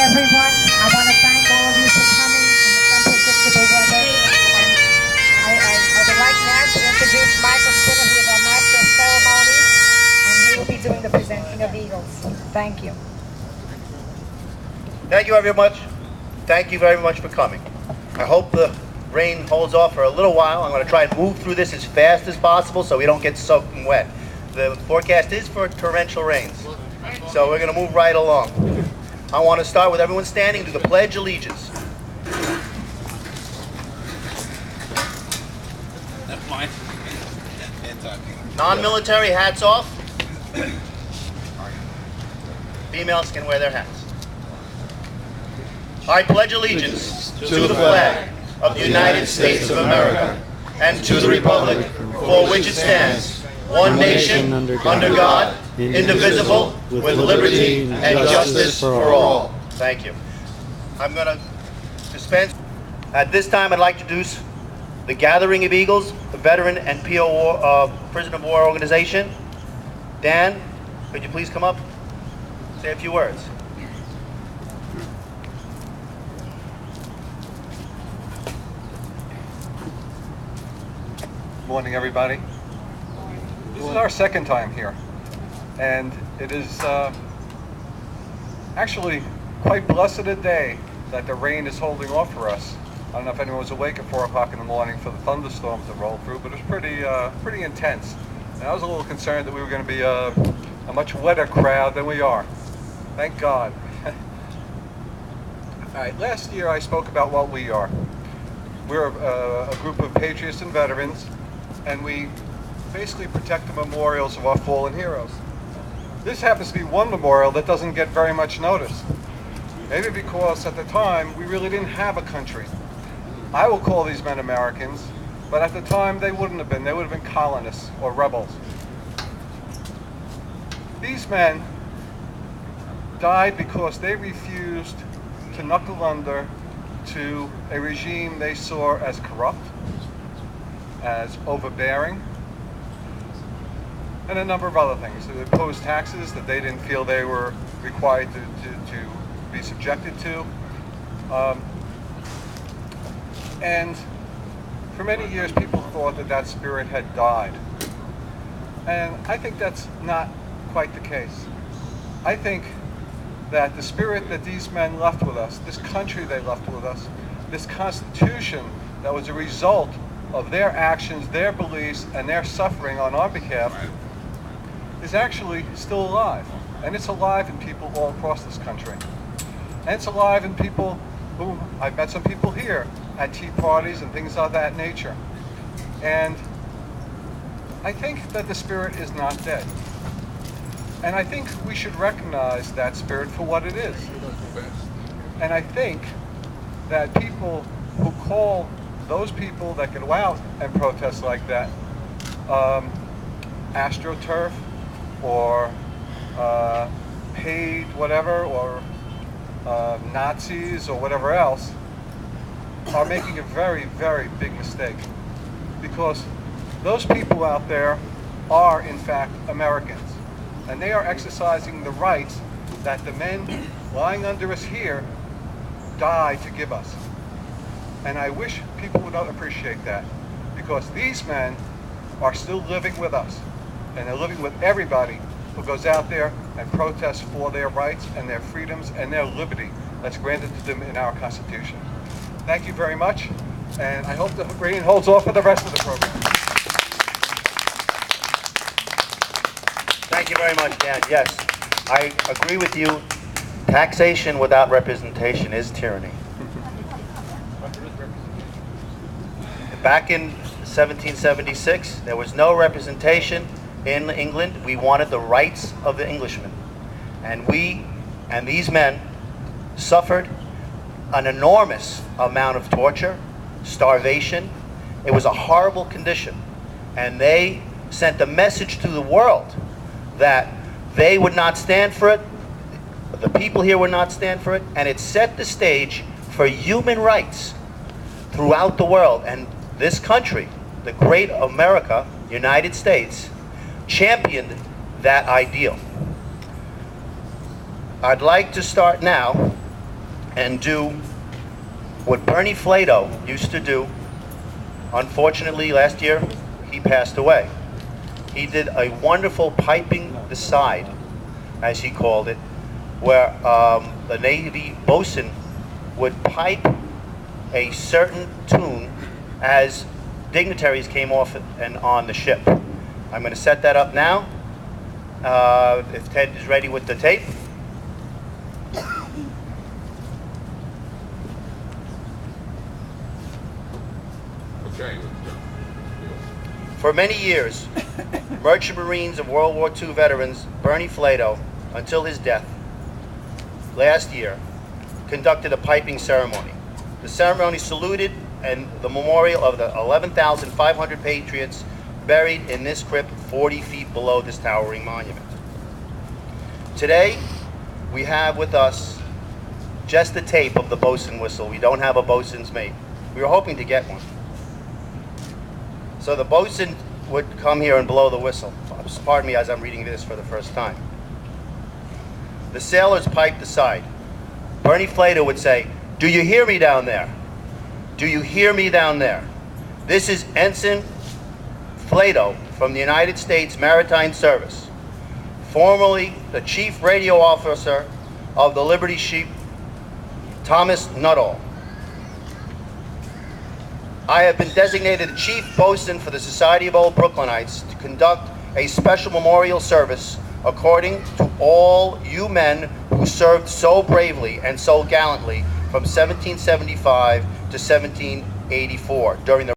everyone. I want to thank all of you for coming in this unpredictable weather. And I would like now to introduce Michael Skinner, who is our Master of Ceremonies, and he will be doing the presenting of eagles. Thank you. Thank you very much. Thank you very much for coming. I hope the rain holds off for a little while. I'm going to try and move through this as fast as possible so we don't get soaking wet. The forecast is for torrential rains, so we're going to move right along. I want to start with everyone standing to the Pledge of Allegiance. That's mine. Non-military hats off. Females can wear their hats. I pledge allegiance to the flag of the United States of America and to the republic for which it stands, one nation, under God, indivisible, with liberty and justice for all. Thank you. I'm going to dispense. At this time, I'd like to introduce the Gathering of Eagles, the Veteran and PO Prisoner of War Organization. Dan, could you please come up? Say a few words. Morning, everybody. This is our second time here, and it is actually quite blessed a day that the rain is holding off for us. I don't know if anyone was awake at 4 o'clock in the morning for the thunderstorms that rolled through, but it was pretty intense. And I was a little concerned that we were going to be a much wetter crowd than we are. Thank God. All right, last year I spoke about what we are. We're a group of patriots and veterans, and we basically protect the memorials of our fallen heroes. This happens to be one memorial that doesn't get very much notice. Maybe because at the time we really didn't have a country. I will call these men Americans, but at the time they wouldn't have been. They would have been colonists or rebels. These men died because they refused to knuckle under to a regime they saw as corrupt, as overbearing, and a number of other things. They imposed taxes that they didn't feel they were required to be subjected to. And for many years people thought that that spirit had died. And I think that's not quite the case. I think that the spirit that these men left with us, this country they left with us, this Constitution that was a result of their actions, their beliefs, and their suffering on our behalf, is actually still alive. And it's alive in people all across this country. And it's alive in people who, I've met some people here at tea parties and things of that nature. And I think that the spirit is not dead. And I think we should recognize that spirit for what it is. And I think that people who call those people that go out and protest like that AstroTurf or paid whatever, or Nazis or whatever else, are making a very, very big mistake. Because those people out there are in fact Americans. And they are exercising the rights that the men lying under us here died to give us. And I wish people would appreciate that, because these men are still living with us, and they're living with everybody who goes out there and protests for their rights and their freedoms and their liberty that's granted to them in our Constitution. Thank you very much, and I hope the rain holds off for the rest of the program. Thank you very much, Dan. Yes, I agree with you. Taxation without representation is tyranny. Back in 1776, there was no representation in England. We wanted the rights of the Englishmen. And these men suffered an enormous amount of torture, starvation. It was a horrible condition. And they sent a message to the world that they would not stand for it, the people here would not stand for it, and it set the stage for human rights throughout the world. And this country, the great America, United States, championed that ideal. I'd like to start now and do what Bernie Flayto used to do. Unfortunately, last year, he passed away. He did a wonderful piping the side, as he called it, where the Navy bosun would pipe a certain tune as dignitaries came off and on the ship. I'm going to set that up now. If Ted is ready with the tape. Okay. For many years, Merchant Marines of World War II veterans Bernie Flayto, until his death last year, conducted a piping ceremony. The ceremony saluted and the memorial of the 11,500 patriots buried in this crypt 40 feet below this towering monument. Today, we have with us just the tape of the bosun whistle. We don't have a bosun's mate. We were hoping to get one. So the bosun would come here and blow the whistle. Pardon me as I'm reading this for the first time. The sailors piped aside. Bernie Flayto would say, "Do you hear me down there? Do you hear me down there?" This is Ensign Flayto from the United States Maritime Service, formerly the Chief Radio Officer of the Liberty Ship Thomas Nuttall. I have been designated the Chief Bosun for the Society of Old Brooklynites to conduct a special memorial service according to all you men who served so bravely and so gallantly from 1775 to 1784 during the